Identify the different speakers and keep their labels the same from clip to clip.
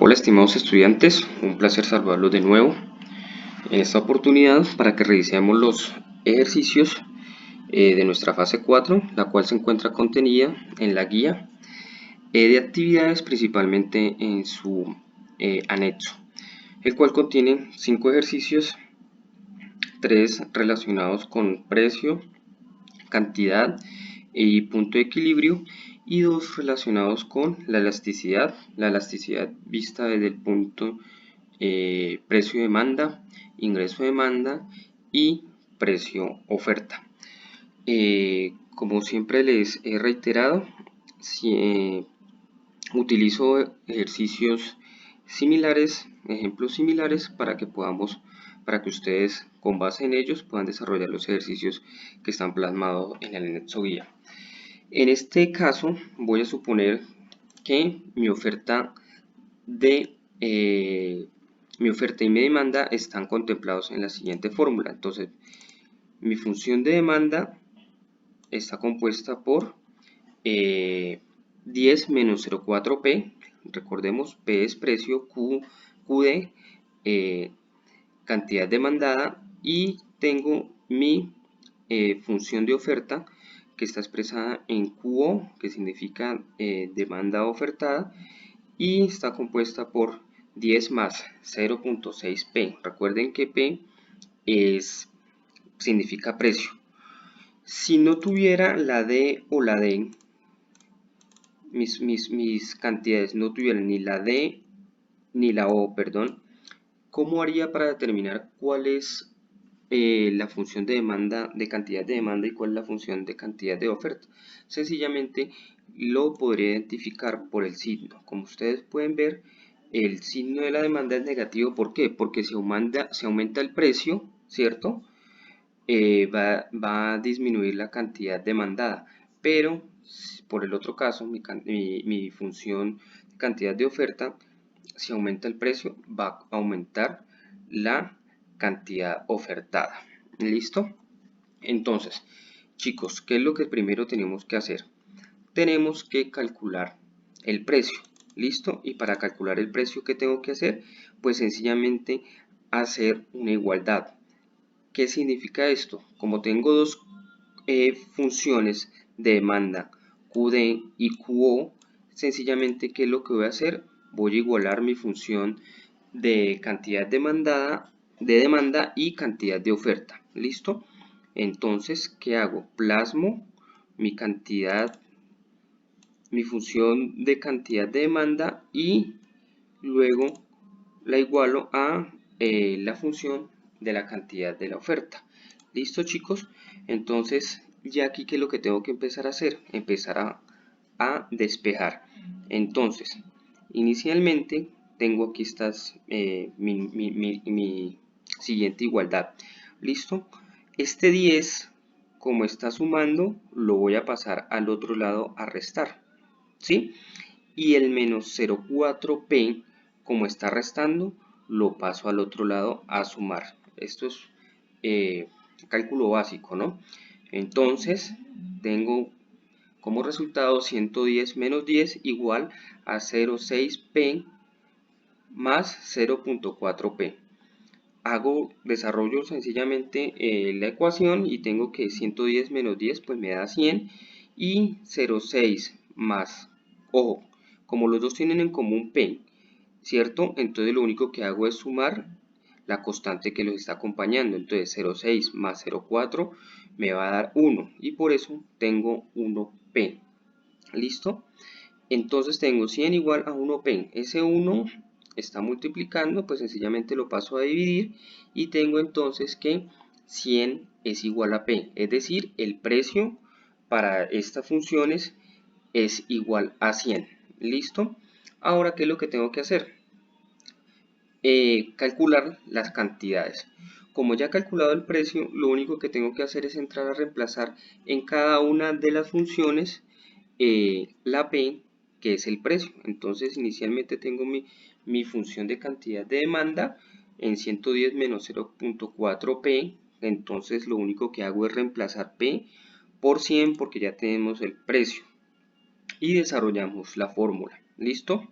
Speaker 1: Hola estimados estudiantes, un placer saludarlos de nuevo en esta oportunidad para que revisemos los ejercicios de nuestra fase 4, la cual se encuentra contenida en la guía de actividades, principalmente en su anexo, el cual contiene 5 ejercicios, 3 relacionados con precio, cantidad y punto de equilibrio, y 2 relacionados con la elasticidad vista desde el punto precio-demanda, ingreso-demanda y precio-oferta. Como siempre les he reiterado, utilizo ejercicios similares, ejemplos similares para que ustedes con base en ellos puedan desarrollar los ejercicios que están plasmados en el anexo guía. En este caso voy a suponer que mi oferta y mi demanda están contemplados en la siguiente fórmula. Entonces, mi función de demanda está compuesta por 10 menos 0,4P. Recordemos, P es precio, QD, cantidad demandada, y tengo mi función de oferta que está expresada en QO, que significa demanda ofertada, y está compuesta por 10 más 0.6P. Recuerden que P significa precio. Si no tuviera la D o la D, mis cantidades no tuvieran ni la D ni la O, perdón, ¿cómo haría para determinar cuál es la función de demanda, de cantidad de demanda, y cuál es la función de cantidad de oferta? Sencillamente lo podría identificar por el signo. Como ustedes pueden ver, el signo de la demanda es negativo. ¿Por qué? Porque se aumenta el precio, ¿cierto? Va a disminuir la cantidad demandada, pero por el otro caso, mi función de cantidad de oferta, si aumenta el precio, va a aumentar la cantidad ofertada. ¿Listo? Entonces, chicos, ¿qué es lo que primero tenemos que hacer? Tenemos que calcular el precio. ¿Listo? Y para calcular el precio, ¿qué tengo que hacer? Pues sencillamente hacer una igualdad. ¿Qué significa esto? Como tengo dos funciones de demanda, QD y QO, sencillamente, ¿qué es lo que voy a hacer? Voy a igualar mi función de cantidad de demanda y cantidad de oferta. ¿Listo? Entonces, ¿qué hago? Plasmo mi función de cantidad de demanda y luego la igualo a la función de la cantidad de la oferta. ¿Listo, chicos? Entonces, ya aquí, ¿qué es lo que tengo que empezar a hacer? Empezar a despejar. Entonces, inicialmente tengo aquí mi siguiente igualdad. ¿Listo? Este 10, como está sumando, lo voy a pasar al otro lado a restar, ¿sí? Y el menos 0,4P, como está restando, lo paso al otro lado a sumar. Esto es cálculo básico, ¿no? Entonces, tengo como resultado 110 menos 10 igual a 0,6P más 0.4P. Desarrollo sencillamente la ecuación y tengo que 110 menos 10 pues me da 100, y 0,6 más, ojo, como los dos tienen en común P, ¿cierto? Entonces lo único que hago es sumar la constante que los está acompañando. Entonces 0,6 más 0,4 me va a dar 1, y por eso tengo 1P. ¿Listo? Entonces tengo 100 igual a 1P. Ese 1 está multiplicando, pues sencillamente lo paso a dividir, y tengo entonces que 100 es igual a P. Es decir, el precio para estas funciones es igual a 100. ¿Listo? Ahora, ¿qué es lo que tengo que hacer? Calcular las cantidades. Como ya he calculado el precio, lo único que tengo que hacer es entrar a reemplazar en cada una de las funciones la P, que es el precio. Entonces, inicialmente tengo mi función de cantidad de demanda en 110 menos 0.4P. Entonces, lo único que hago es reemplazar P por 100 porque ya tenemos el precio, y desarrollamos la fórmula. ¿Listo?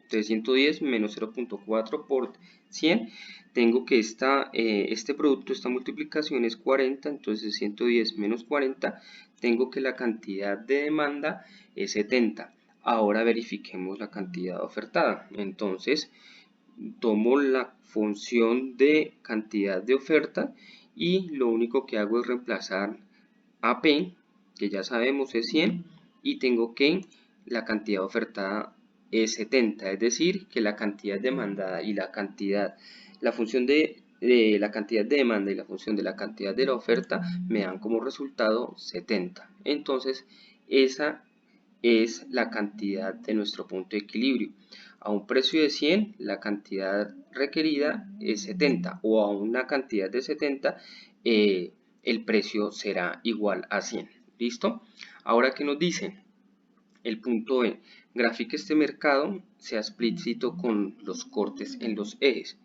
Speaker 1: Entonces 110 menos 0.4 por 100, tengo que este producto, esta multiplicación es 40, entonces 110 menos 40, tengo que la cantidad de demanda es 70. Ahora verifiquemos la cantidad ofertada. Entonces tomo la función de cantidad de oferta y lo único que hago es reemplazar a P, que ya sabemos es 100, y tengo que la cantidad ofertada es 70, es decir, que la cantidad demandada y la función de la cantidad de demanda y la función de la cantidad de la oferta me dan como resultado 70. Entonces, esa es la cantidad de nuestro punto de equilibrio. A un precio de 100, la cantidad requerida es 70, o a una cantidad de 70, el precio será igual a 100. ¿Listo? Ahora, ¿qué nos dice? El punto E. Grafique este mercado, sea explícito con los cortes en los ejes.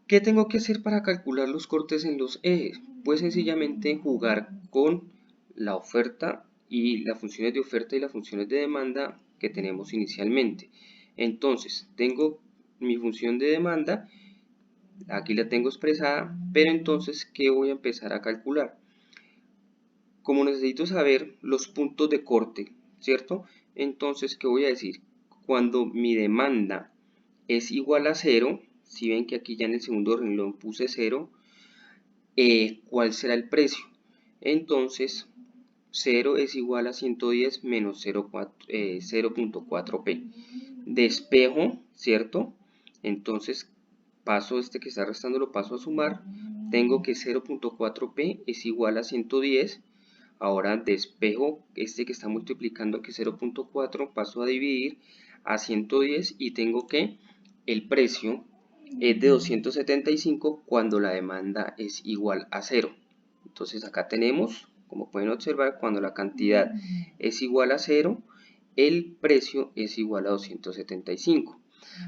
Speaker 1: ¿Qué tengo que hacer para calcular los cortes en los ejes? Pues sencillamente jugar con la oferta y las funciones de oferta y las funciones de demanda que tenemos inicialmente. Entonces, tengo mi función de demanda, aquí la tengo expresada, pero entonces, ¿qué voy a empezar a calcular? Como necesito saber los puntos de corte, ¿cierto? Entonces, ¿qué voy a decir? Cuando mi demanda es igual a 0, si ven que aquí ya en el segundo renglón puse 0, ¿cuál será el precio? Entonces, 0 es igual a 110 menos 0.4p. Despejo, ¿cierto? Entonces, paso este que está restando, lo paso a sumar. Tengo que 0.4p es igual a 110. Ahora despejo este que está multiplicando, que 0.4, paso a dividir a 110 y tengo que el precio es de 275 cuando la demanda es igual a 0. Entonces acá tenemos, como pueden observar, cuando la cantidad es igual a 0, el precio es igual a 275.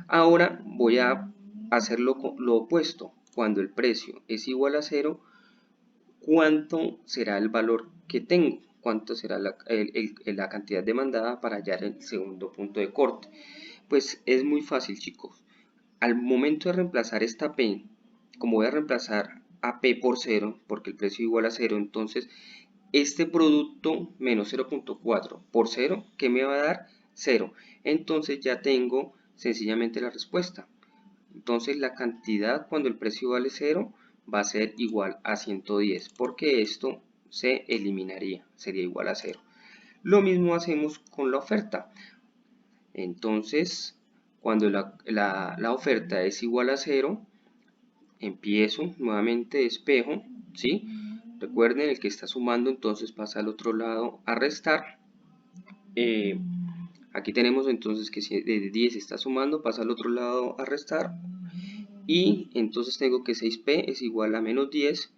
Speaker 1: Ahora voy a hacer lo opuesto. Cuando el precio es igual a 0, ¿cuánto será el valor que tengo? ¿Cuánto será la cantidad demandada para hallar el segundo punto de corte? Pues es muy fácil, chicos. Al momento de reemplazar esta P, como voy a reemplazar a P por 0, porque el precio es igual a 0, entonces este producto menos 0.4 por 0, ¿qué me va a dar? 0. Entonces ya tengo sencillamente la respuesta. Entonces la cantidad cuando el precio vale 0 va a ser igual a 110, porque esto se eliminaría, sería igual a 0. Lo mismo hacemos con la oferta. Entonces, cuando la oferta es igual a 0, empiezo nuevamente, despejo, ¿sí? Recuerden, el que está sumando entonces pasa al otro lado a restar. Aquí tenemos entonces que si de 10 está sumando, pasa al otro lado a restar. Y entonces tengo que 6p es igual a menos 10.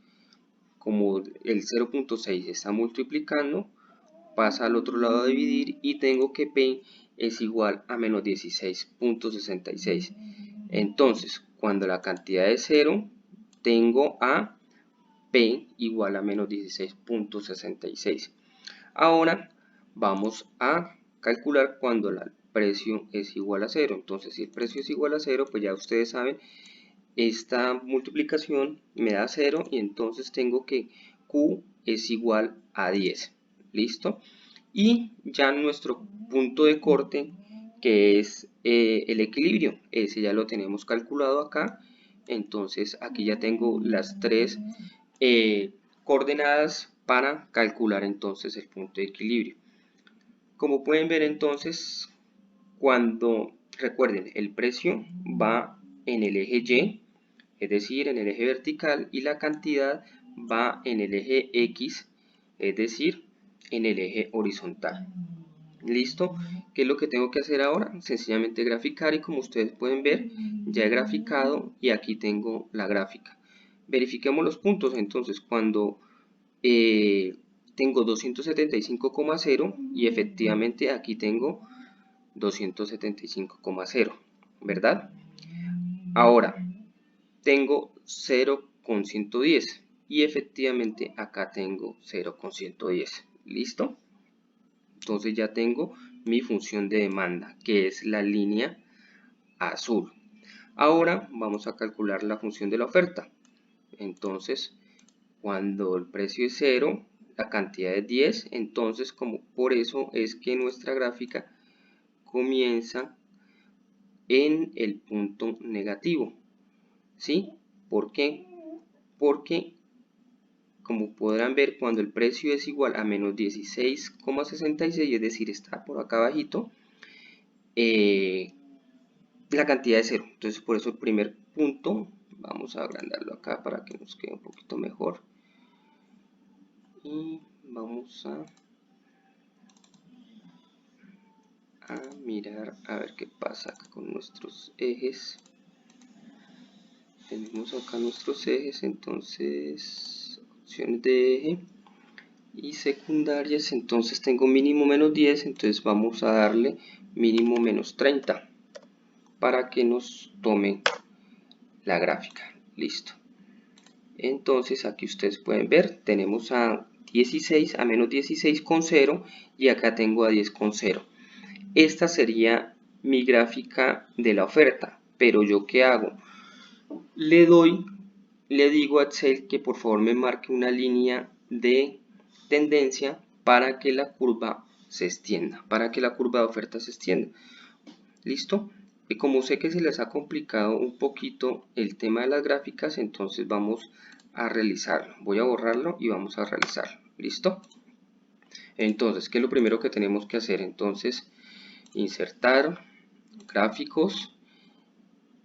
Speaker 1: Como el 0.6 está multiplicando, pasa al otro lado a dividir y tengo que p es igual a menos 16.66. Entonces, cuando la cantidad es 0, tengo a p igual a menos 16.66. Ahora vamos a calcular cuando el precio es igual a 0. Entonces, si el precio es igual a 0, pues ya ustedes saben, esta multiplicación me da 0 y entonces tengo que Q es igual a 10. ¿Listo? Y ya nuestro punto de corte, que es el equilibrio, ese ya lo tenemos calculado acá. Entonces aquí ya tengo las tres coordenadas para calcular entonces el punto de equilibrio. Como pueden ver entonces, cuando recuerden, el precio va en el eje Y, es decir, en el eje vertical, y la cantidad va en el eje X, es decir, en el eje horizontal. ¿Listo? ¿Qué es lo que tengo que hacer ahora? Sencillamente graficar, y como ustedes pueden ver, ya he graficado y aquí tengo la gráfica. Verifiquemos los puntos. Entonces, cuando tengo 275,0 y efectivamente aquí tengo 275,0, ¿verdad? Ahora, tengo 0,110 y efectivamente acá tengo 0,110. ¿Listo? Entonces ya tengo mi función de demanda, que es la línea azul. Ahora vamos a calcular la función de la oferta. Entonces, cuando el precio es 0, la cantidad es 10, entonces como por eso es que nuestra gráfica comienza en el punto negativo. ¿Sí? ¿Por qué? Porque como podrán ver, cuando el precio es igual a menos 16,66, es decir, está por acá abajito, la cantidad es 0. Entonces por eso el primer punto, vamos a agrandarlo acá para que nos quede un poquito mejor. Y vamos a mirar a ver qué pasa acá con nuestros ejes. Tenemos acá nuestros ejes, entonces opciones de eje y secundarias, entonces tengo mínimo menos 10, entonces vamos a darle mínimo menos 30 para que nos tome la gráfica. Listo. Entonces aquí ustedes pueden ver, tenemos a 16, a menos 16 con 0 y acá tengo a 10 con 0. Esta sería mi gráfica de la oferta, pero yo ¿qué hago? Le digo a Excel que por favor me marque una línea de tendencia para que la curva se extienda, para que la curva de oferta se extienda. ¿Listo? Y como sé que se les ha complicado un poquito el tema de las gráficas, entonces vamos a realizarlo. Voy a borrarlo y vamos a realizarlo. ¿Listo? Entonces, ¿qué es lo primero que tenemos que hacer? Entonces, insertar gráficos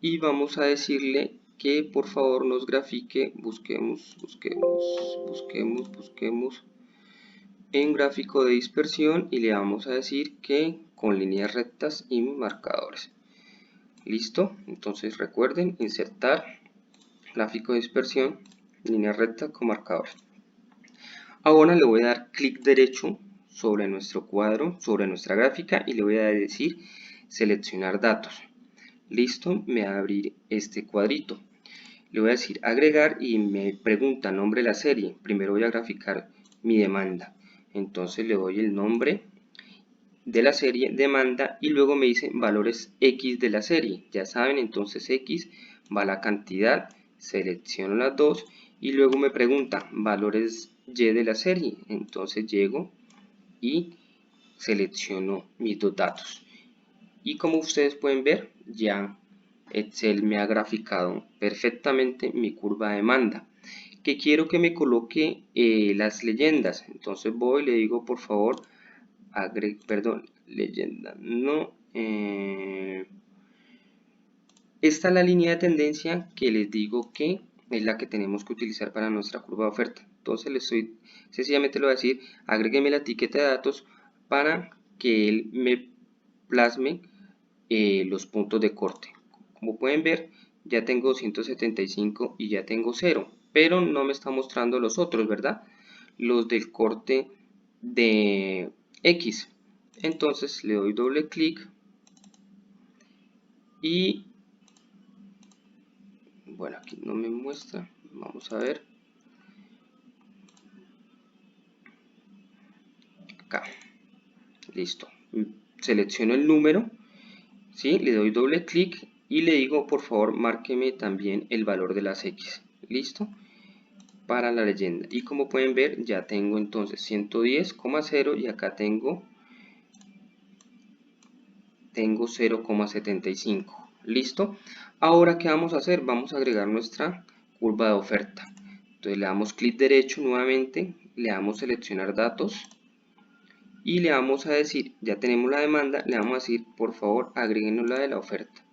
Speaker 1: y vamos a decirle que por favor nos grafique, busquemos en gráfico de dispersión y le vamos a decir que con líneas rectas y marcadores. Listo, entonces recuerden insertar gráfico de dispersión, línea recta con marcadores. Ahora le voy a dar clic derecho sobre nuestro cuadro, sobre nuestra gráfica y le voy a decir seleccionar datos. Listo, me va a abrir este cuadrito. Le voy a decir agregar y me pregunta nombre de la serie. Primero voy a graficar mi demanda. Entonces le doy el nombre de la serie demanda y luego me dice valores X de la serie. Ya saben, entonces X va la cantidad, selecciono las dos y luego me pregunta valores Y de la serie. Entonces llego y selecciono mis dos datos. Y como ustedes pueden ver, ya Excel me ha graficado perfectamente mi curva de demanda. Que quiero que me coloque las leyendas. Entonces voy y le digo por favor, leyenda, no. Esta es la línea de tendencia que les digo que es la que tenemos que utilizar para nuestra curva de oferta. Entonces sencillamente le voy a decir, agrégueme la etiqueta de datos para que él me plasme los puntos de corte. Como pueden ver, ya tengo 275 y ya tengo 0, pero no me está mostrando los otros, ¿verdad? Los del corte de X. Entonces le doy doble clic y bueno, aquí no me muestra, vamos a ver acá, listo, selecciono el número, ¿sí? Le doy doble clic y le digo por favor márqueme también el valor de las X, listo, para la leyenda. Y como pueden ver ya tengo entonces 110,0 y acá tengo 0,75. Listo. Ahora ¿qué vamos a hacer? Vamos a agregar nuestra curva de oferta. Entonces le damos clic derecho nuevamente, le damos seleccionar datos y le vamos a decir, ya tenemos la demanda, le vamos a decir por favor agréguenos la de la oferta.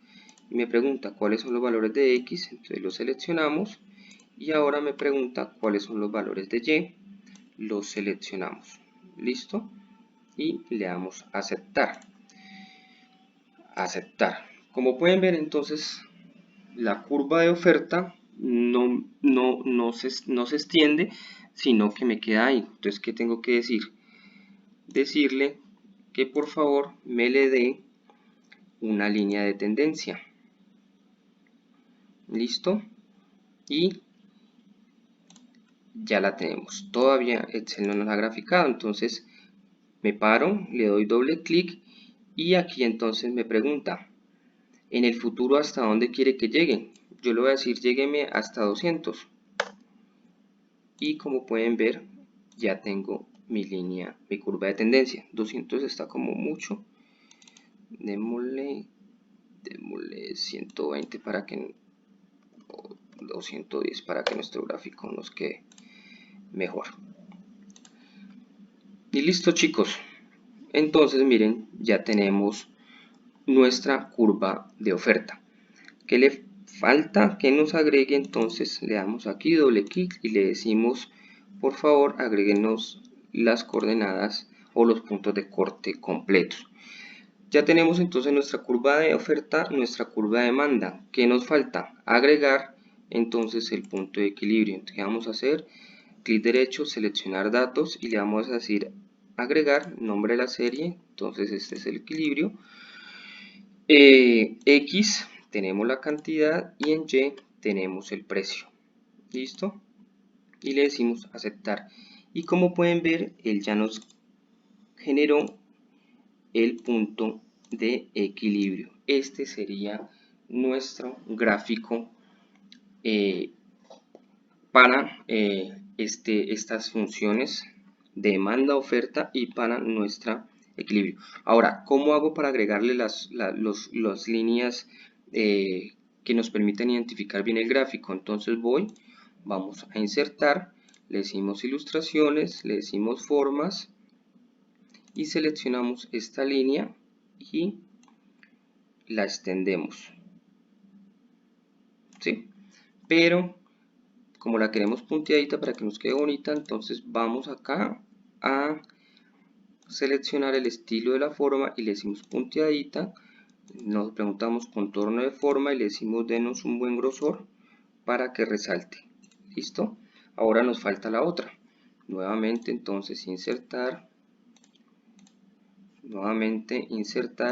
Speaker 1: Y me pregunta cuáles son los valores de X, entonces lo seleccionamos y ahora me pregunta cuáles son los valores de Y, los seleccionamos. Listo. Y le damos a aceptar. Como pueden ver entonces la curva de oferta no se extiende, sino que me queda ahí. Entonces, ¿qué tengo que decir? Decirle que por favor me le dé una línea de tendencia. Listo. Y ya la tenemos. Todavía Excel no nos ha graficado, entonces me paro, le doy doble clic y aquí entonces me pregunta en el futuro hasta dónde quiere que llegue. Yo le voy a decir llégueme hasta 200 y como pueden ver ya tengo mi línea, mi curva de tendencia. 200 está como mucho, démosle 120 para que, o 210 para que nuestro gráfico nos quede mejor. Y listo chicos, entonces miren, ya tenemos nuestra curva de oferta. ¿Qué le falta que nos agregue? Entonces le damos aquí doble clic y le decimos por favor agréguenos las coordenadas o los puntos de corte completos. Ya tenemos entonces nuestra curva de oferta, nuestra curva de demanda. ¿Qué nos falta? Agregar entonces el punto de equilibrio. Entonces, ¿qué vamos a hacer? Clic derecho, seleccionar datos y le vamos a decir agregar, nombre de la serie. Entonces este es el equilibrio. X tenemos la cantidad y en Y tenemos el precio. ¿Listo? Y le decimos aceptar. Y como pueden ver, él ya nos generó el punto de equilibrio. Este sería nuestro gráfico para estas funciones de demanda, oferta y para nuestro equilibrio. Ahora, ¿cómo hago para agregarle las líneas que nos permiten identificar bien el gráfico? Entonces vamos a insertar, le decimos ilustraciones, le decimos formas y seleccionamos esta línea y la extendemos, ¿sí? Pero como la queremos punteadita para que nos quede bonita, entonces vamos acá a seleccionar el estilo de la forma y le decimos punteadita, nos preguntamos contorno de forma y le decimos denos un buen grosor para que resalte. ¿Listo? Ahora nos falta la otra. Nuevamente entonces insertar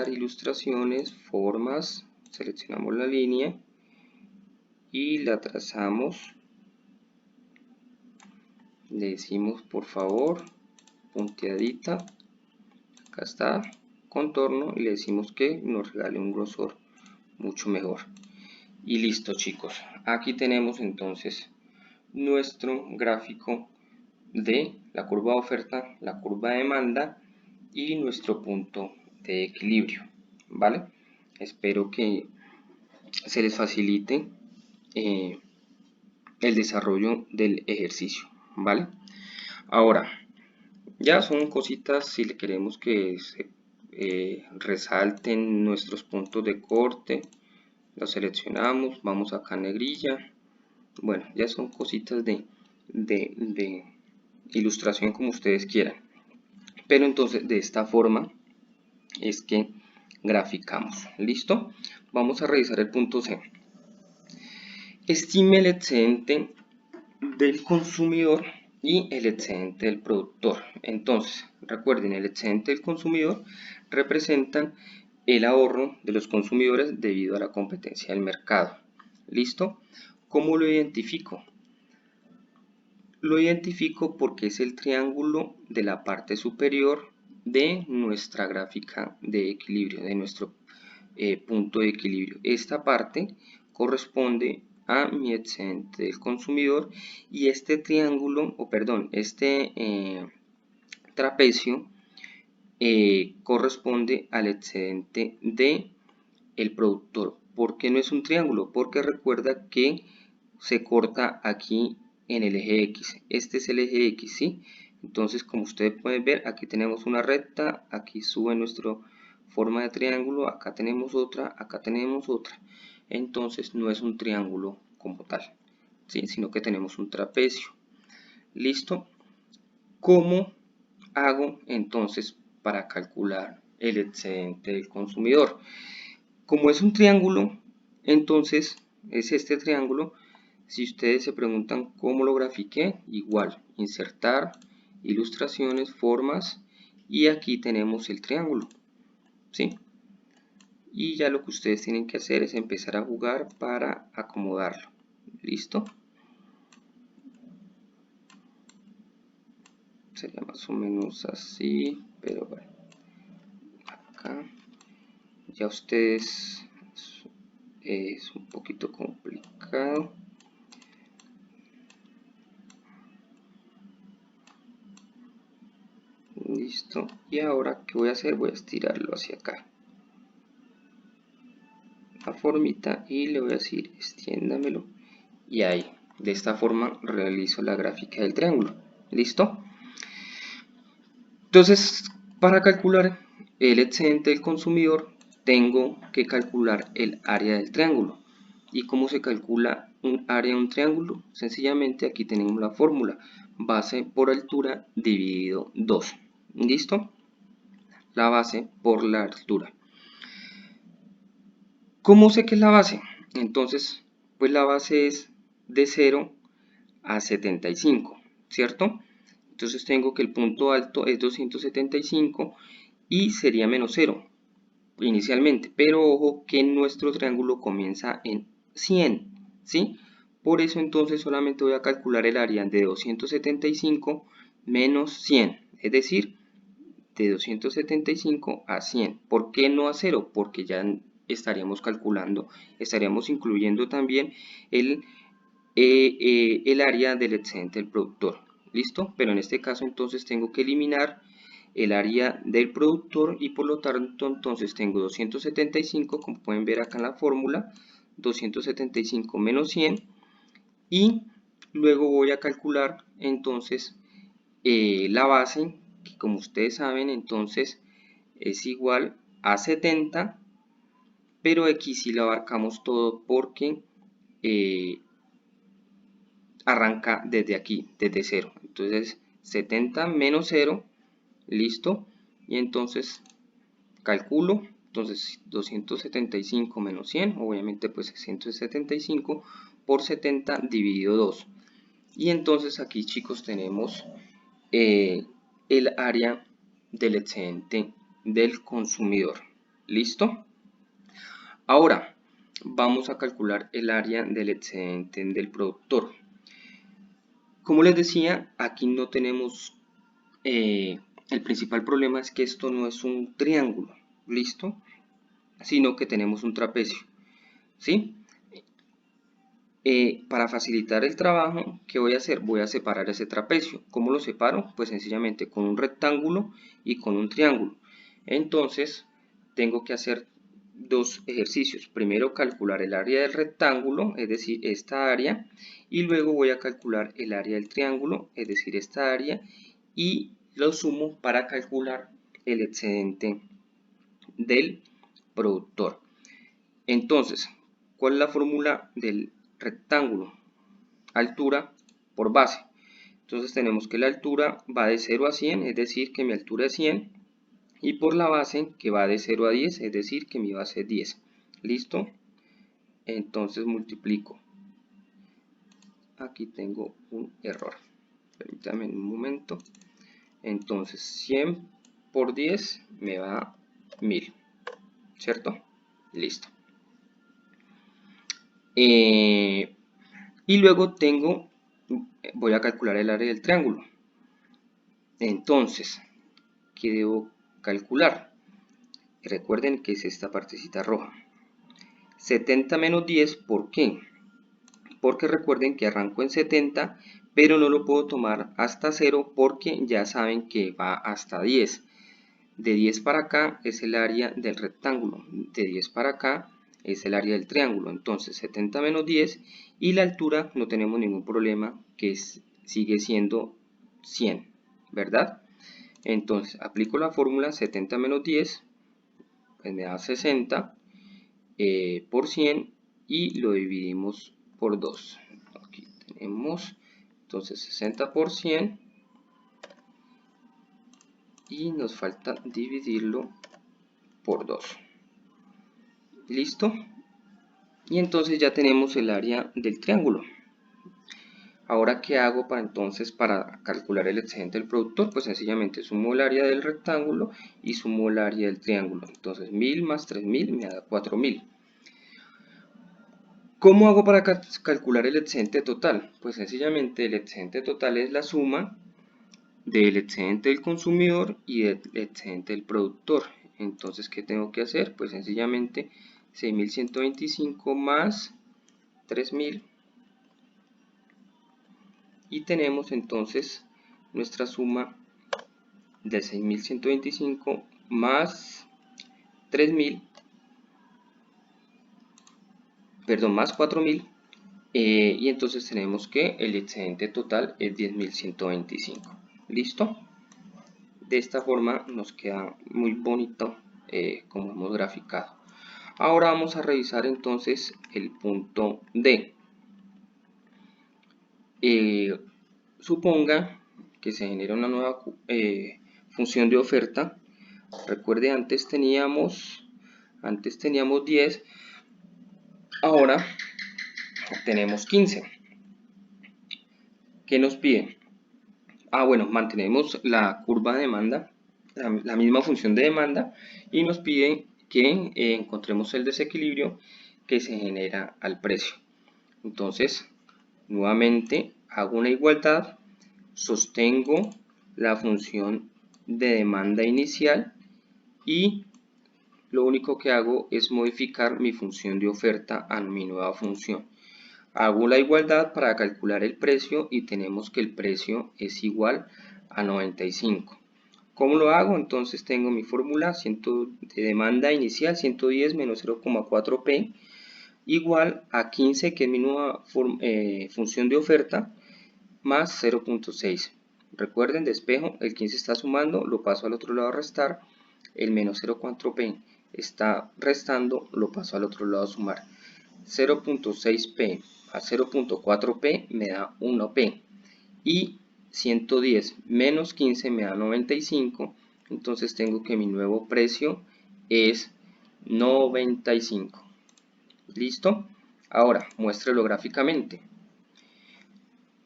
Speaker 1: ilustraciones, formas, seleccionamos la línea y la trazamos. Le decimos por favor punteadita, acá está, contorno y le decimos que nos regale un grosor mucho mejor. Y listo chicos, aquí tenemos entonces nuestro gráfico de la curva de oferta, la curva de demanda y nuestro punto de equilibrio, ¿vale? Espero que se les facilite el desarrollo del ejercicio, ¿vale? Ahora, ya son cositas si le queremos que se resalten nuestros puntos de corte, los seleccionamos, vamos acá a negrilla, bueno, ya son cositas de ilustración como ustedes quieran, pero entonces de esta forma es que graficamos. ¿Listo? Vamos a revisar el punto C. Estime el excedente del consumidor y el excedente del productor. Entonces, recuerden, el excedente del consumidor representan el ahorro de los consumidores debido a la competencia del mercado. ¿Listo? ¿Cómo lo identifico? Lo identifico porque es el triángulo de la parte superior de nuestra gráfica de equilibrio, de nuestro punto de equilibrio. Esta parte corresponde a mi excedente del consumidor y este triángulo, o perdón, este trapecio corresponde al excedente de el productor. ¿Por qué no es un triángulo? Porque recuerda que se corta aquí en el eje X. Este es el eje X, ¿sí? Entonces, como ustedes pueden ver, aquí tenemos una recta, aquí sube nuestra forma de triángulo, acá tenemos otra, acá tenemos otra. Entonces, no es un triángulo como tal, ¿sí? Sino que tenemos un trapecio. ¿Listo? ¿Cómo hago entonces para calcular el excedente del consumidor? Como es un triángulo, entonces es este triángulo. Si ustedes se preguntan cómo lo grafiqué, igual, insertar, ilustraciones, formas, y aquí tenemos el triángulo, ¿sí? Y ya lo que ustedes tienen que hacer es empezar a jugar para acomodarlo. ¿Listo? Sería más o menos así, pero bueno, acá ya ustedes es un poquito complicado. Listo. Y ahora, ¿qué voy a hacer? Voy a estirarlo hacia acá. La formita y le voy a decir extiéndamelo. Y ahí. De esta forma realizo la gráfica del triángulo. ¿Listo? Entonces, para calcular el excedente del consumidor, tengo que calcular el área del triángulo. ¿Y cómo se calcula un área de un triángulo? Sencillamente aquí tenemos la fórmula, base por altura dividido 2. ¿Listo? La base por la altura. ¿Cómo sé que es la base? Entonces, pues la base es de 0 a 75, ¿cierto? Entonces tengo que el punto alto es 275 y sería menos 0 inicialmente, pero ojo que nuestro triángulo comienza en 100, ¿sí? Por eso entonces solamente voy a calcular el área de 275 menos 100, es decir, de 275 a 100. ¿Por qué no a 0? Porque ya estaríamos calculando, estaríamos incluyendo también el área del excedente del productor. ¿Listo? Pero en este caso entonces tengo que eliminar el área del productor y por lo tanto entonces tengo 275, como pueden ver acá en la fórmula, 275 menos 100 y luego voy a calcular entonces la base, que como ustedes saben entonces es igual a 70, pero aquí sí lo abarcamos todo porque arranca desde aquí, desde 0. Entonces 70 menos 0, listo, y entonces calculo, entonces 275 menos 100, obviamente pues 175 por 70 dividido 2. Y entonces aquí chicos tenemos el área del excedente del consumidor. ¿Listo? Ahora vamos a calcular el área del excedente del productor. Como les decía, aquí no tenemos, el principal problema es que esto no es un triángulo, ¿listo? Sino que tenemos un trapecio, ¿sí? Para facilitar el trabajo, ¿qué voy a hacer? Voy a separar ese trapecio. ¿Cómo lo separo? Pues sencillamente con un rectángulo y con un triángulo. Entonces, tengo que hacer dos ejercicios. Primero calcular el área del rectángulo, es decir, esta área, y luego voy a calcular el área del triángulo, es decir, esta área, y lo sumo para calcular el excedente del productor. Entonces, ¿cuál es la fórmula del rectángulo? Altura por base. Entonces tenemos que la altura va de 0 a 100, es decir, que mi altura es 100, y por la base que va de 0 a 10, es decir, que mi base es 10. ¿Listo? Entonces multiplico. Aquí tengo un error. Permítanme un momento. Entonces 100 por 10 me da 1000. ¿Cierto? Listo. Y luego voy a calcular el área del triángulo. Entonces, ¿qué debo calcular? Recuerden que es esta partecita roja. 70 menos 10, ¿por qué? Porque recuerden que arranco en 70, pero no lo puedo tomar hasta 0 porque ya saben que va hasta 10. De 10 para acá es el área del rectángulo, de 10 para acá es el área del triángulo. Entonces 70 menos 10 y la altura no tenemos ningún problema, que sigue siendo 100, ¿verdad? Entonces aplico la fórmula 70 menos 10, pues me da 60 por 100 y lo dividimos por 2. Aquí tenemos entonces 60 por 100 y nos falta dividirlo por 2. ¿Listo? Y entonces ya tenemos el área del triángulo. Ahora, ¿qué hago para calcular el excedente del productor? Pues sencillamente sumo el área del rectángulo y sumo el área del triángulo. Entonces 1000 más 3000 me da 4000. ¿Cómo hago para calcular el excedente total? Pues sencillamente el excedente total es la suma del excedente del consumidor y del excedente del productor. Entonces, ¿qué tengo que hacer? Pues sencillamente 6.125 más 3.000 y tenemos entonces nuestra suma de 6.125 más 3.000, perdón, más 4.000, y entonces tenemos que el excedente total es 10.125. ¿Listo? De esta forma nos queda muy bonito como hemos graficado. Ahora vamos a revisar entonces el punto D. Suponga que se genera una nueva función de oferta. Recuerde, antes teníamos 10, ahora tenemos 15. ¿Qué nos pide? Bueno, mantenemos la curva de demanda, la misma función de demanda, y nos pide que encontremos el desequilibrio que se genera al precio. Entonces, nuevamente hago una igualdad, sostengo la función de demanda inicial y lo único que hago es modificar mi función de oferta a mi nueva función. Hago la igualdad para calcular el precio y tenemos que el precio es igual a 95. ¿Cómo lo hago? Entonces tengo mi fórmula de demanda inicial 110 menos 0,4p igual a 15, que es mi nueva función de oferta, más 0,6. Recuerden, despejo, el 15 está sumando, lo paso al otro lado a restar, el menos 0,4p está restando, lo paso al otro lado a sumar. 0,6p a 0,4p me da 1p y 110 menos 15 me da 95, entonces tengo que mi nuevo precio es 95. ¿Listo? Ahora, muéstrelo gráficamente.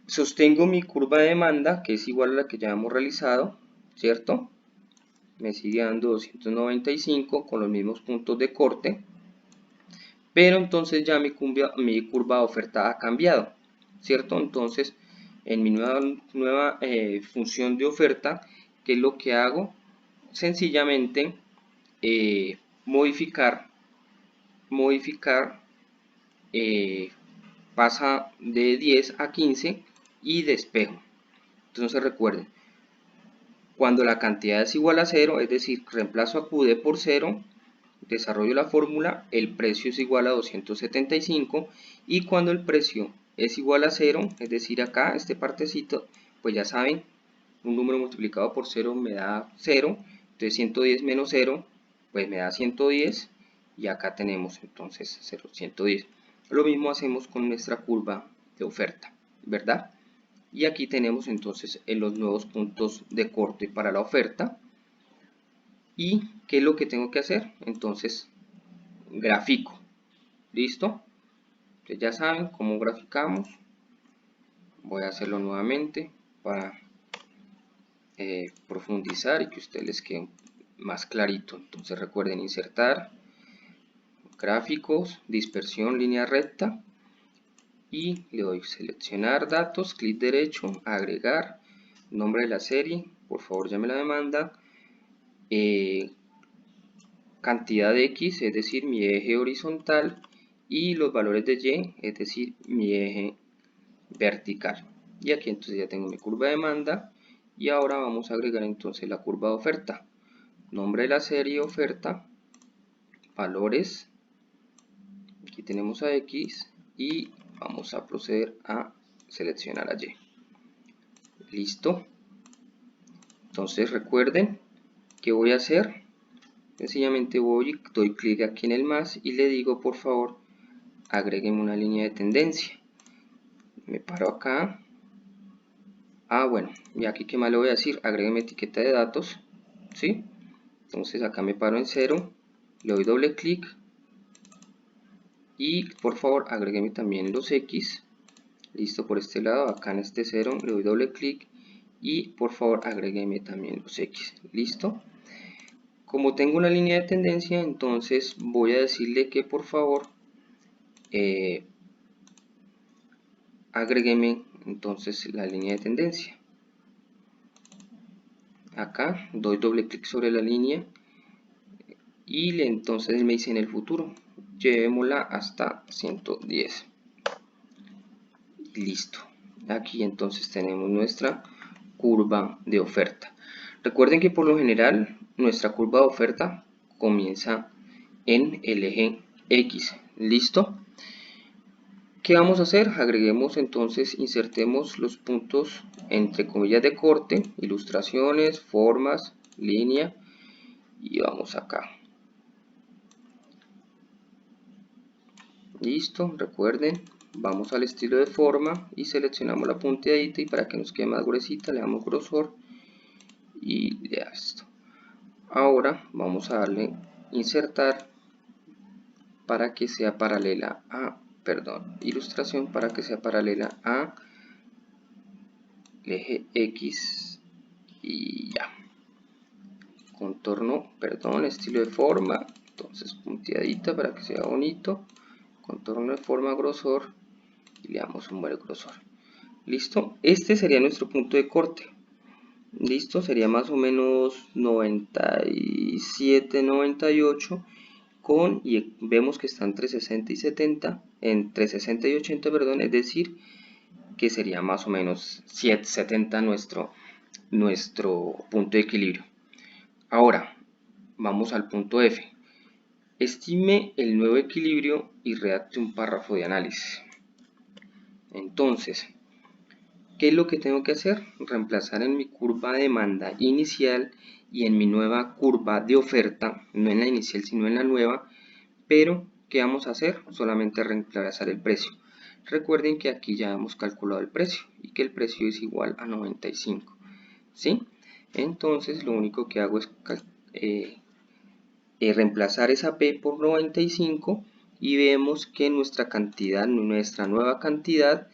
Speaker 1: Sostengo mi curva de demanda, que es igual a la que ya hemos realizado, ¿cierto? Me sigue dando 295 con los mismos puntos de corte, pero entonces ya mi curva de oferta ha cambiado, ¿cierto? Entonces, en mi nueva función de oferta, ¿qué es lo que hago? Sencillamente modificar, pasa de 10 a 15 y despejo. Entonces recuerden, cuando la cantidad es igual a 0, es decir, reemplazo a QD por 0, desarrollo la fórmula, el precio es igual a 275, y cuando el precio es igual a 0, es decir, acá, este partecito, pues ya saben, un número multiplicado por 0 me da 0, entonces 110 menos 0, pues me da 110, y acá tenemos entonces 0, 110. Lo mismo hacemos con nuestra curva de oferta, ¿verdad? Y aquí tenemos entonces los nuevos puntos de corte para la oferta. ¿Y qué es lo que tengo que hacer? Entonces, grafico. ¿Listo? Entonces ya saben cómo graficamos. Voy a hacerlo nuevamente para profundizar y que a ustedes les quede más clarito. Entonces recuerden insertar, gráficos, dispersión, línea recta. Y le doy seleccionar datos, clic derecho, agregar, nombre de la serie, por favor ya me la demanda, cantidad de X, es decir, mi eje horizontal, y los valores de Y, es decir, mi eje vertical. Y aquí entonces ya tengo mi curva de demanda, y ahora vamos a agregar entonces la curva de oferta, nombre de la serie, oferta, valores, aquí tenemos a X, y vamos a proceder a seleccionar a Y. Listo. Entonces recuerden que voy a hacer, sencillamente doy clic aquí en el más y le digo por favor agrégueme una línea de tendencia. Me paro acá. Bueno, y aquí qué más le voy a decir, agrégueme etiqueta de datos, ¿sí? Entonces acá me paro en 0, le doy doble clic y por favor agrégueme también los X. Listo, por este lado, acá en este 0 le doy doble clic y por favor agrégueme también los X. Listo. Como tengo una línea de tendencia, entonces voy a decirle que por favor agrégueme entonces la línea de tendencia. Acá doy doble clic sobre la línea y entonces me dice en el futuro llevémosla hasta 110. Listo. Aquí entonces tenemos nuestra curva de oferta. Recuerden que por lo general nuestra curva de oferta comienza en el eje X. ¿Listo? ¿Qué vamos a hacer? Agreguemos entonces, insertemos los puntos entre comillas de corte, ilustraciones, formas, línea, y vamos acá. Listo, recuerden, vamos al estilo de forma y seleccionamos la punteadita, y para que nos quede más gruesita le damos grosor y ya esto. Ahora vamos a darle insertar para que sea paralela a, ilustración para que sea paralela a el eje X y ya. Contorno, estilo de forma, entonces punteadita para que sea bonito, contorno de forma, grosor, y le damos un buen grosor. Listo, este sería nuestro punto de corte. Listo, sería más o menos 97, 98 y vemos que está entre 60 y 70, entre 60 y 80, perdón, es decir, que sería más o menos 70 nuestro punto de equilibrio. Ahora, vamos al punto F. Estime el nuevo equilibrio y redacte un párrafo de análisis. Entonces, ¿qué es lo que tengo que hacer? Reemplazar en mi curva de demanda inicial y en mi nueva curva de oferta, no en la inicial sino en la nueva, pero ¿qué vamos a hacer? Solamente reemplazar el precio. Recuerden que aquí ya hemos calculado el precio y que el precio es igual a 95, ¿sí? Entonces lo único que hago es reemplazar esa P por 95 y vemos que nuestra cantidad, nuestra nueva cantidad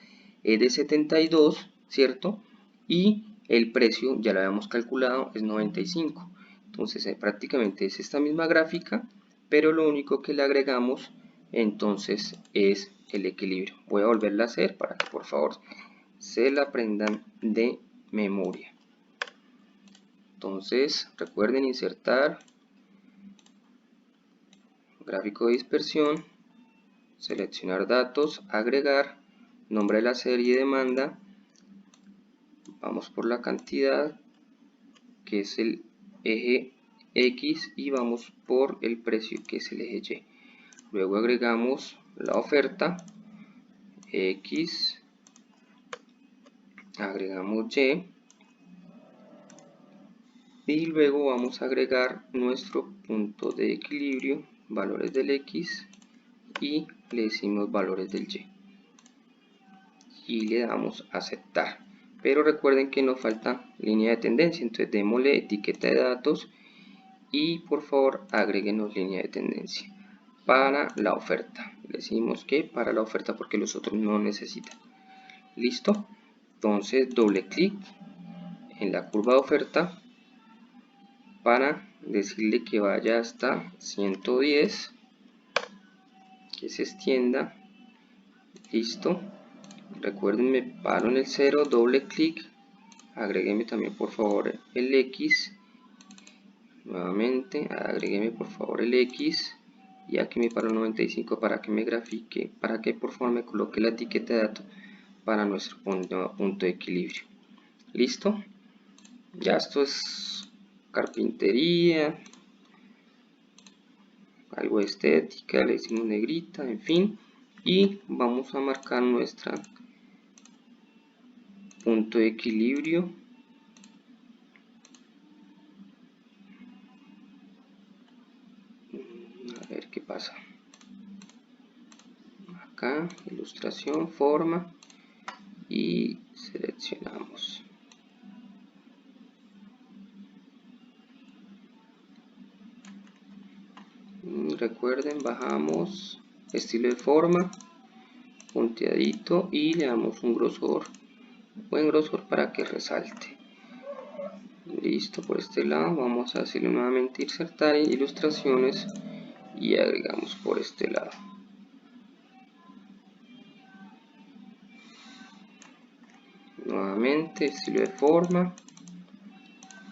Speaker 1: es de 72, ¿cierto? Y el precio ya lo habíamos calculado, es 95. Entonces prácticamente es esta misma gráfica, pero lo único que le agregamos entonces es el equilibrio. Voy a volverla a hacer para que por favor se la aprendan de memoria. Entonces recuerden insertar gráfico de dispersión, seleccionar datos, agregar, nombre de la serie y demanda, vamos por la cantidad que es el eje X y vamos por el precio que es el eje Y. Luego agregamos la oferta X, agregamos y luego vamos a agregar nuestro punto de equilibrio, valores del X, y le decimos valores del y le damos a aceptar. Pero recuerden que nos falta línea de tendencia, entonces démosle etiqueta de datos y por favor agréguenos línea de tendencia para la oferta. Le decimos que para la oferta porque los otros no necesitan. Listo, entonces doble clic en la curva de oferta para decirle que vaya hasta 110, que se extienda. Listo, recuerden, me paro en el 0, doble clic, agrégueme también por favor el X, nuevamente agrégueme por favor el X, y aquí me paro 95 para que me grafique, para que por favor me coloque la etiqueta de datos para nuestro punto de equilibrio. Listo, ya esto es carpintería, algo de estética, le decimos negrita, en fin, y vamos a marcar nuestra punto de equilibrio. A ver qué pasa. Acá, ilustración, forma, y seleccionamos. Recuerden, bajamos estilo de forma, punteadito, y le damos un grosor, buen grosor para que resalte. Listo, por este lado vamos a hacerle nuevamente insertar ilustraciones y agregamos por este lado. Nuevamente estilo de forma,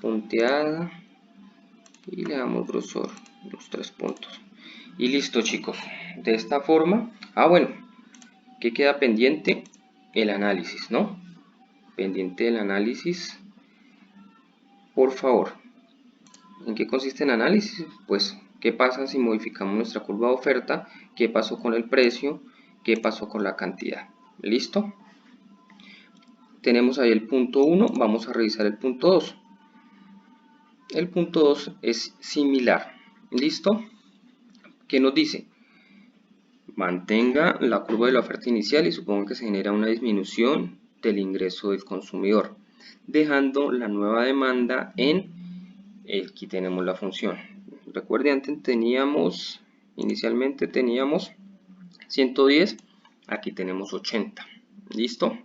Speaker 1: punteada, y le damos grosor, los 3 puntos. Y listo, chicos, de esta forma. Bueno, ¿qué queda pendiente? El análisis, ¿no? Pendiente el análisis, por favor. ¿En qué consiste el análisis? Pues, ¿qué pasa si modificamos nuestra curva de oferta? ¿Qué pasó con el precio? ¿Qué pasó con la cantidad? ¿Listo? Tenemos ahí el punto 1, vamos a revisar el punto 2. El punto 2 es similar. ¿Listo? ¿Qué nos dice? Mantenga la curva de la oferta inicial y supongo que se genera una disminución del ingreso del consumidor, dejando la nueva demanda en, aquí tenemos la función. Recuerden, antes inicialmente teníamos 110, aquí tenemos 80. ¿Listo?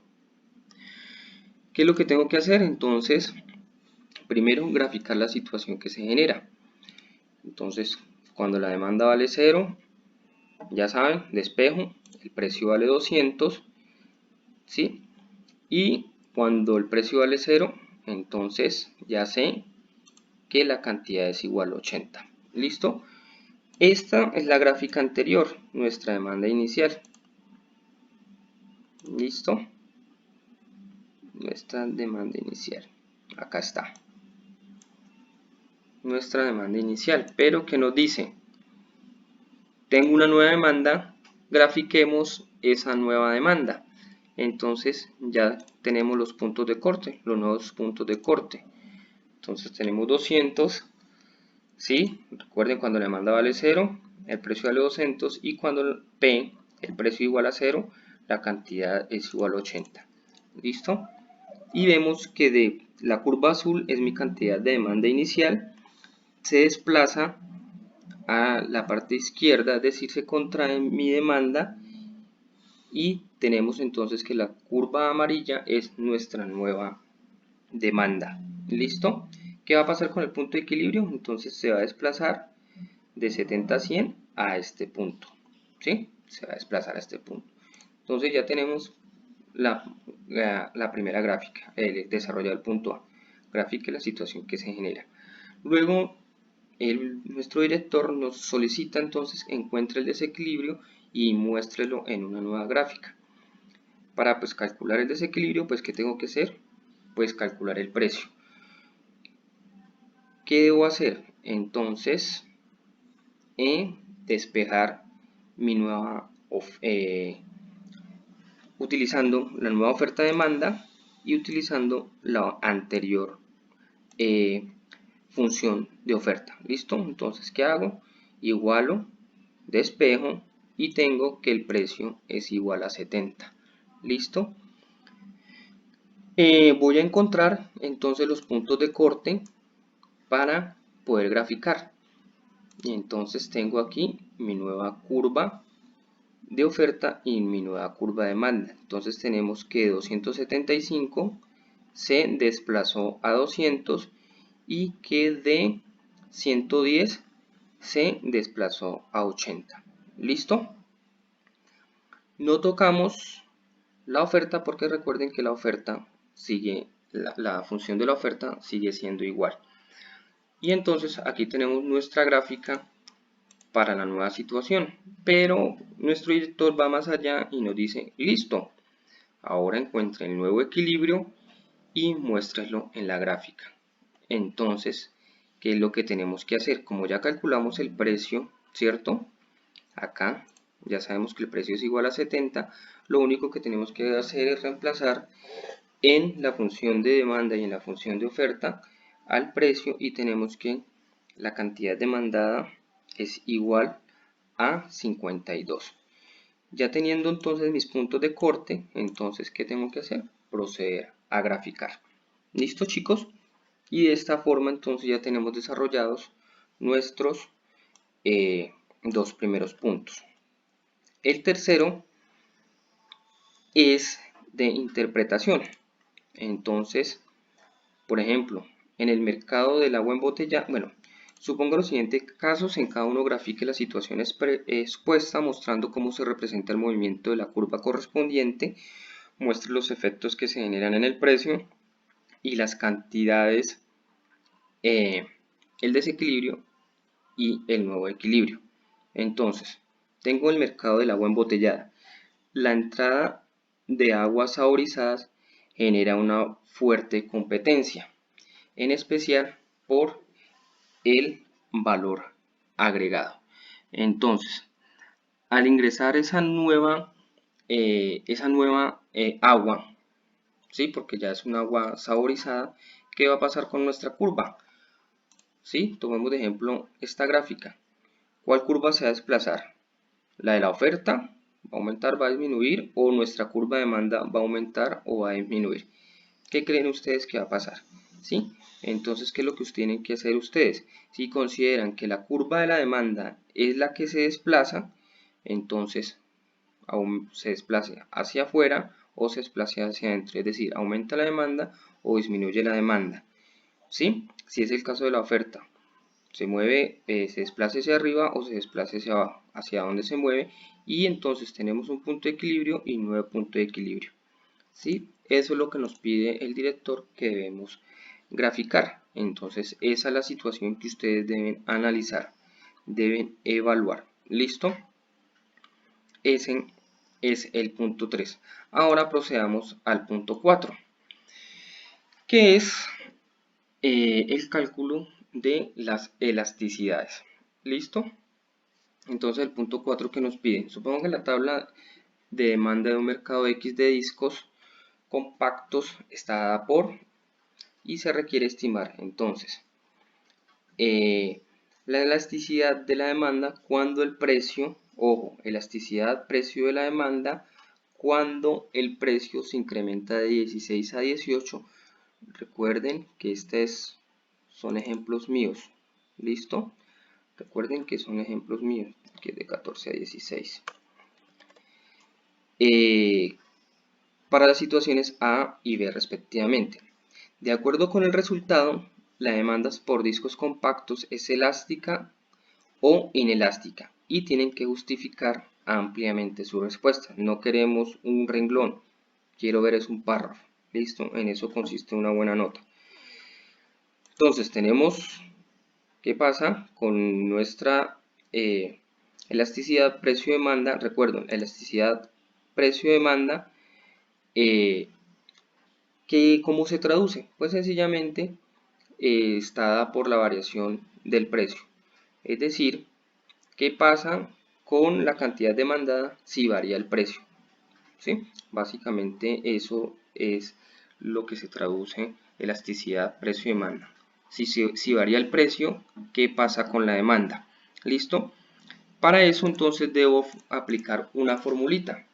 Speaker 1: ¿Qué es lo que tengo que hacer? Entonces, primero graficar la situación que se genera. Entonces, cuando la demanda vale 0, ya saben, despejo, el precio vale 200, ¿sí? Y cuando el precio vale 0, entonces ya sé que la cantidad es igual a 80. ¿Listo? Esta es la gráfica anterior, nuestra demanda inicial. ¿Listo? Nuestra demanda inicial. Acá está. Nuestra demanda inicial. Pero ¿qué nos dice? Tengo una nueva demanda, grafiquemos esa nueva demanda. Entonces ya tenemos los puntos de corte, los nuevos puntos de corte. Entonces tenemos 200, ¿sí? Recuerden, cuando la demanda vale 0, el precio vale 200, y cuando P, el precio igual a 0, la cantidad es igual a 80. ¿Listo? Y vemos que de la curva azul es mi cantidad de demanda inicial, se desplaza a la parte izquierda, es decir, se contrae mi demanda, y tenemos entonces que la curva amarilla es nuestra nueva demanda. ¿Listo? ¿Qué va a pasar con el punto de equilibrio? Entonces se va a desplazar de 70 a 100 a este punto, ¿sí? Se va a desplazar a este punto. Entonces ya tenemos la primera gráfica, el desarrollo del punto A. Grafique la situación que se genera. Luego nuestro director nos solicita entonces encuentre el desequilibrio y muéstrelo en una nueva gráfica. Para pues calcular el desequilibrio, pues ¿qué tengo que hacer? Pues calcular el precio. ¿Qué debo hacer? Entonces, despejar mi nueva utilizando la nueva oferta demanda y utilizando la anterior función de oferta. ¿Listo? Entonces, ¿qué hago? Igualo, despejo y tengo que el precio es igual a 70. ¿Listo? Voy a encontrar entonces los puntos de corte para poder graficar. Y entonces tengo aquí mi nueva curva de oferta y mi nueva curva de demanda. Entonces tenemos que 275 se desplazó a 200 y que de 110 se desplazó a 80. ¿Listo? No tocamos la oferta porque recuerden que la oferta sigue, la función de la oferta sigue siendo igual. Y entonces aquí tenemos nuestra gráfica para la nueva situación, pero nuestro director va más allá y nos dice: listo, ahora encuentre el nuevo equilibrio y muéstrelo en la gráfica. Entonces, ¿qué es lo que tenemos que hacer? Como ya calculamos el precio, ¿cierto? Acá ya sabemos que el precio es igual a 70, lo único que tenemos que hacer es reemplazar en la función de demanda y en la función de oferta al precio, y tenemos que la cantidad demandada es igual a 52. Ya teniendo entonces mis puntos de corte, entonces ¿qué tengo que hacer? Proceder a graficar. ¿Listo, chicos? Y de esta forma entonces ya tenemos desarrollados nuestros dos primeros puntos. El tercero es de interpretación. Entonces, por ejemplo, en el mercado del agua embotellada, bueno, supongo los siguientes casos, en cada uno grafique la situación expuesta mostrando cómo se representa el movimiento de la curva correspondiente, muestre los efectos que se generan en el precio y las cantidades, el desequilibrio y el nuevo equilibrio. Entonces, tengo el mercado del agua embotellada. La entrada de aguas saborizadas genera una fuerte competencia, en especial por el valor agregado. Entonces, al ingresar esa nueva agua, ¿sí? Porque ya es un agua saborizada, ¿qué va a pasar con nuestra curva? ¿Sí? Tomemos de ejemplo esta gráfica. ¿Cuál curva se va a desplazar? ¿La de la oferta? ¿Va a aumentar, va a disminuir? ¿O nuestra curva de demanda va a aumentar o va a disminuir? ¿Qué creen ustedes que va a pasar? ¿Sí? Entonces, ¿qué es lo que tienen que hacer ustedes? Si consideran que la curva de la demanda es la que se desplaza, entonces se desplace hacia afuera o se desplace hacia adentro, es decir, aumenta la demanda o disminuye la demanda. ¿Sí? Si es el caso de la oferta, se mueve, se desplace hacia arriba o se desplace hacia abajo, hacia donde se mueve, y entonces tenemos un punto de equilibrio y un nuevo punto de equilibrio. ¿Sí? Eso es lo que nos pide el director que debemos graficar. Entonces esa es la situación que ustedes deben analizar, deben evaluar. ¿Listo? Ese es el punto 3. Ahora procedamos al punto 4, que es el cálculo de las elasticidades. ¿Listo? Entonces el punto 4 que nos pide, supongo que la tabla de demanda de un mercado X de discos compactos está dada por, y se requiere estimar entonces la elasticidad de la demanda cuando el precio, ojo, elasticidad precio de la demanda cuando el precio se incrementa de 16 a 18. Recuerden que son ejemplos míos. ¿Listo? Recuerden que son ejemplos míos, que es de 14 a 16. Para las situaciones A y B respectivamente. De acuerdo con el resultado, la demanda por discos compactos es elástica o inelástica y tienen que justificar ampliamente su respuesta. No queremos un renglón, quiero ver es un párrafo. ¿Listo? En eso consiste una buena nota. Entonces tenemos qué pasa con nuestra elasticidad precio-demanda. Recuerden, elasticidad precio-demanda, ¿cómo se traduce? Pues sencillamente está dada por la variación del precio. Es decir, ¿qué pasa con la cantidad demandada si varía el precio? ¿Sí? Básicamente eso es lo que se traduce elasticidad precio-demanda. Si varía el precio, ¿qué pasa con la demanda? ¿Listo? Para eso entonces debo aplicar una formulita.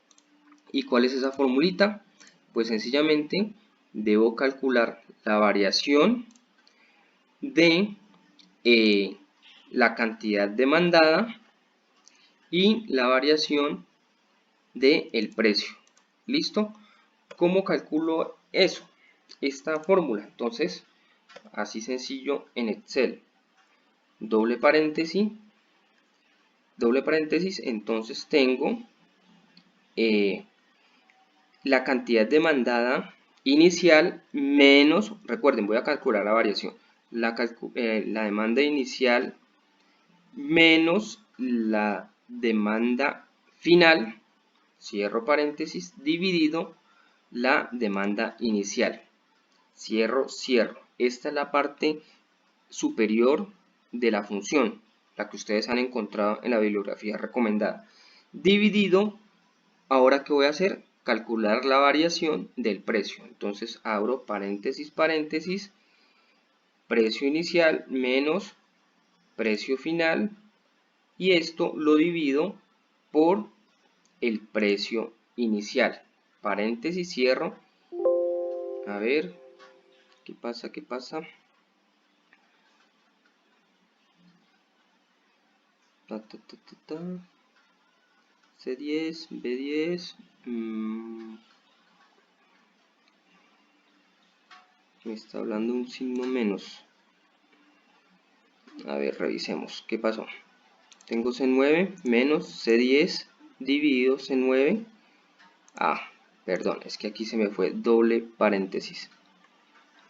Speaker 1: ¿Y cuál es esa formulita? Pues sencillamente debo calcular la variación de la cantidad demandada y la variación del precio. ¿Listo? ¿Cómo calculo eso? Esta fórmula. Entonces, así sencillo en Excel. Doble paréntesis. Entonces tengo la cantidad demandada inicial menos, recuerden, voy a calcular la variación, la demanda inicial menos la demanda final, cierro paréntesis, dividido la demanda inicial, cierro. Esta es la parte superior de la función, la que ustedes han encontrado en la bibliografía recomendada, dividido. Ahora, ¿qué voy a hacer? Calcular la variación del precio. Entonces abro paréntesis, precio inicial menos precio final, y esto lo divido por el precio inicial. Paréntesis, cierro. A ver, ¿qué pasa? C10, B10. Me está hablando un signo menos. A ver, revisemos. ¿Qué pasó? Tengo C9 menos C10 dividido C9. Perdón, es que aquí se me fue doble paréntesis.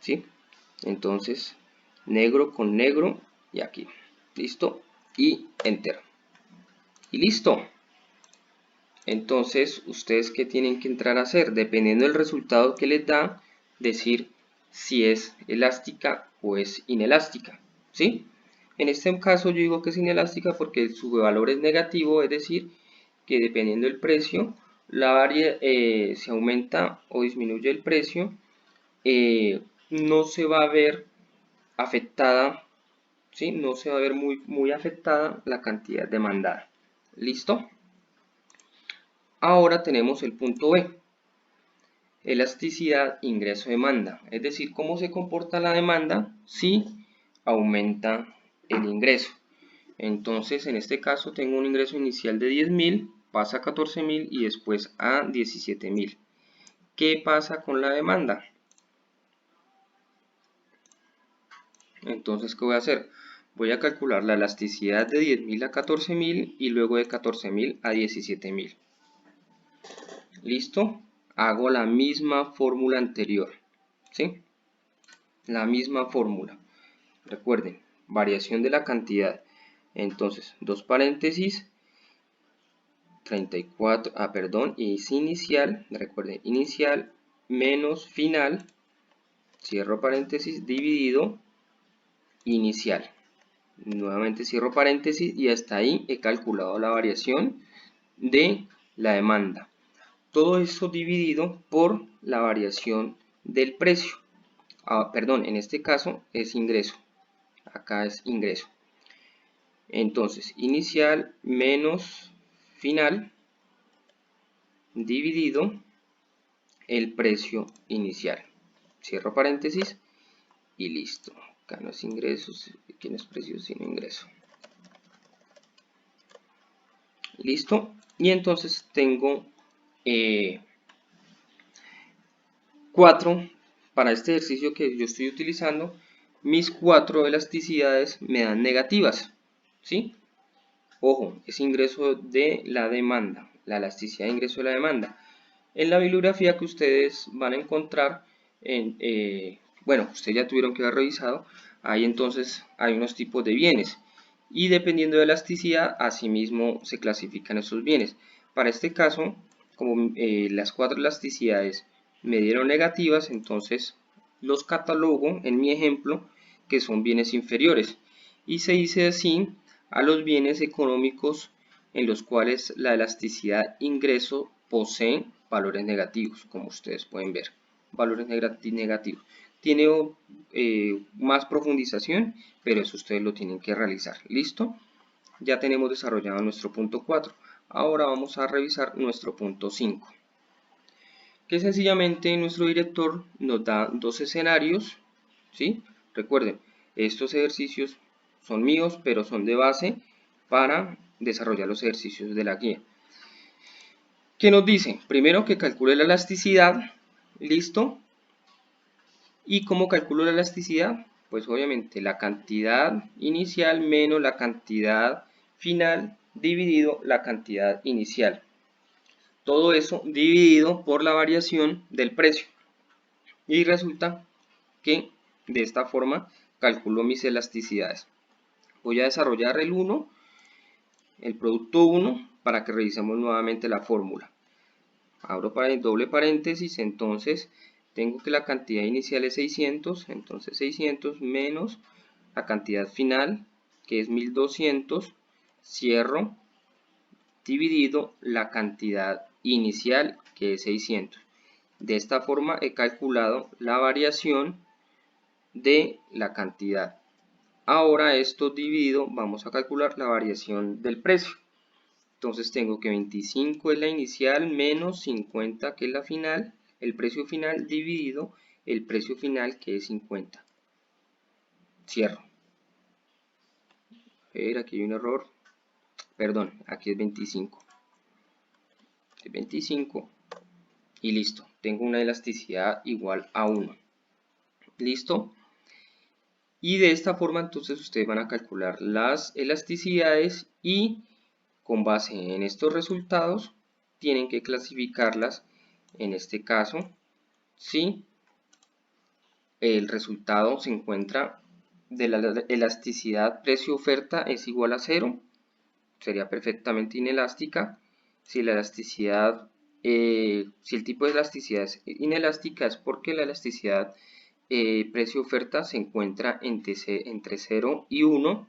Speaker 1: ¿Sí? Entonces, negro con negro y aquí. ¿Listo? Y enter. Y listo. Entonces, ¿ustedes qué tienen que entrar a hacer? Dependiendo del resultado que les da, decir si es elástica o es inelástica, ¿sí? En este caso yo digo que es inelástica porque su valor es negativo, es decir, que dependiendo del precio, se aumenta o disminuye el precio, no se va a ver afectada, ¿sí? No se va a ver muy afectada la cantidad demandada. ¿Listo? Ahora tenemos el punto B. Elasticidad, ingreso, demanda. Es decir, cómo se comporta la demanda si aumenta el ingreso. Entonces, en este caso tengo un ingreso inicial de 10.000, pasa a 14.000 y después a 17.000. ¿Qué pasa con la demanda? Entonces, ¿qué voy a hacer? Voy a calcular la elasticidad de 10.000 a 14.000 y luego de 14.000 a 17.000. ¿Listo? Hago la misma fórmula anterior, ¿sí? La misma fórmula. Recuerden, variación de la cantidad. Entonces, dos paréntesis, 34, es inicial, recuerden, inicial menos final, cierro paréntesis, dividido inicial. Nuevamente cierro paréntesis y hasta ahí he calculado la variación de la demanda. Todo esto dividido por la variación del precio. En este caso es ingreso. Acá es ingreso. Entonces, inicial menos final dividido el precio inicial. Cierro paréntesis y listo. Acá no es ingresos, aquí no es precio sino ingreso. Listo. Y entonces tengo 4 para este ejercicio que yo estoy utilizando. Mis 4 elasticidades me dan negativas, ¿sí? Ojo, es ingreso de la demanda, la elasticidad de ingreso de la demanda. En la bibliografía que ustedes van a encontrar, ustedes ya tuvieron que haber revisado, ahí entonces hay unos tipos de bienes y dependiendo de la elasticidad, asimismo se clasifican esos bienes. Para este caso, como las 4 elasticidades me dieron negativas, entonces los catalogo en mi ejemplo que son bienes inferiores y se dice así a los bienes económicos en los cuales la elasticidad ingreso posee valores negativos, como ustedes pueden ver, valores negativos. Tiene más profundización, pero eso ustedes lo tienen que realizar. ¿Listo? Ya tenemos desarrollado nuestro punto 4. Ahora vamos a revisar nuestro punto 5. Que sencillamente nuestro director nos da dos escenarios, ¿sí? Recuerden, estos ejercicios son míos, pero son de base para desarrollar los ejercicios de la guía. ¿Qué nos dice? Primero que calcule la elasticidad, ¿listo? ¿Y cómo calculo la elasticidad? Pues obviamente la cantidad inicial menos la cantidad final dividido la cantidad inicial. Todo eso dividido por la variación del precio. Y resulta que de esta forma calculo mis elasticidades. Voy a desarrollar el producto 1, para que revisemos nuevamente la fórmula. Abro doble paréntesis, entonces tengo que la cantidad inicial es 600, entonces 600 menos la cantidad final, que es 1200, cierro, dividido la cantidad inicial, que es 600. De esta forma he calculado la variación de la cantidad. Ahora esto dividido, vamos a calcular la variación del precio. Entonces tengo que 25 es la inicial menos 50 que es la final, el precio final dividido el precio final que es 50. Cierro. A ver, aquí hay un error. Perdón, aquí es 25. Es 25 y listo. Tengo una elasticidad igual a 1. ¿Listo? Y de esta forma entonces ustedes van a calcular las elasticidades y con base en estos resultados tienen que clasificarlas. En este caso, si el resultado se encuentra de la elasticidad precio-oferta es igual a 0, sería perfectamente inelástica. si la elasticidad, si el tipo de elasticidad es inelástica, es porque la elasticidad precio-oferta se encuentra entre 0 y 1.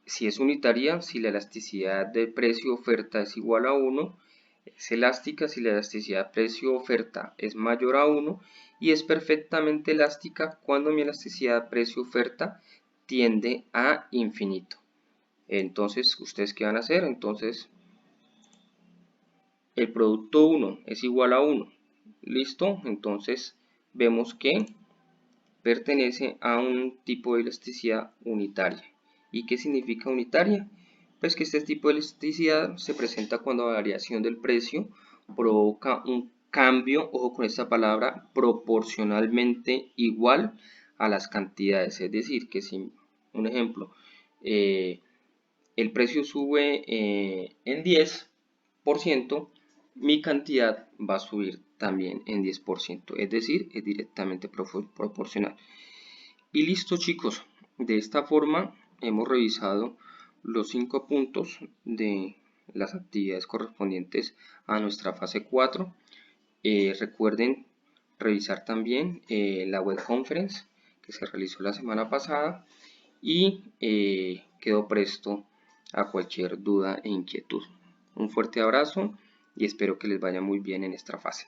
Speaker 1: Si es unitaria, si la elasticidad de precio-oferta es igual a 1, es elástica si la elasticidad precio-oferta es mayor a 1 y es perfectamente elástica cuando mi elasticidad precio-oferta tiende a infinito. Entonces, ¿ustedes qué van a hacer? Entonces, el producto 1 es igual a 1. ¿Listo? Entonces, vemos que pertenece a un tipo de elasticidad unitaria. ¿Y qué significa unitaria? Pues que este tipo de elasticidad se presenta cuando la variación del precio provoca un cambio, ojo con esta palabra, proporcionalmente igual a las cantidades. Es decir, que si, un ejemplo, el precio sube en 10%, mi cantidad va a subir también en 10%, es decir, es directamente proporcional. Y listo, chicos, de esta forma hemos revisado los 5 puntos de las actividades correspondientes a nuestra fase 4. Recuerden revisar también la web conference que se realizó la semana pasada y quedo presto a cualquier duda e inquietud. Un fuerte abrazo y espero que les vaya muy bien en esta fase.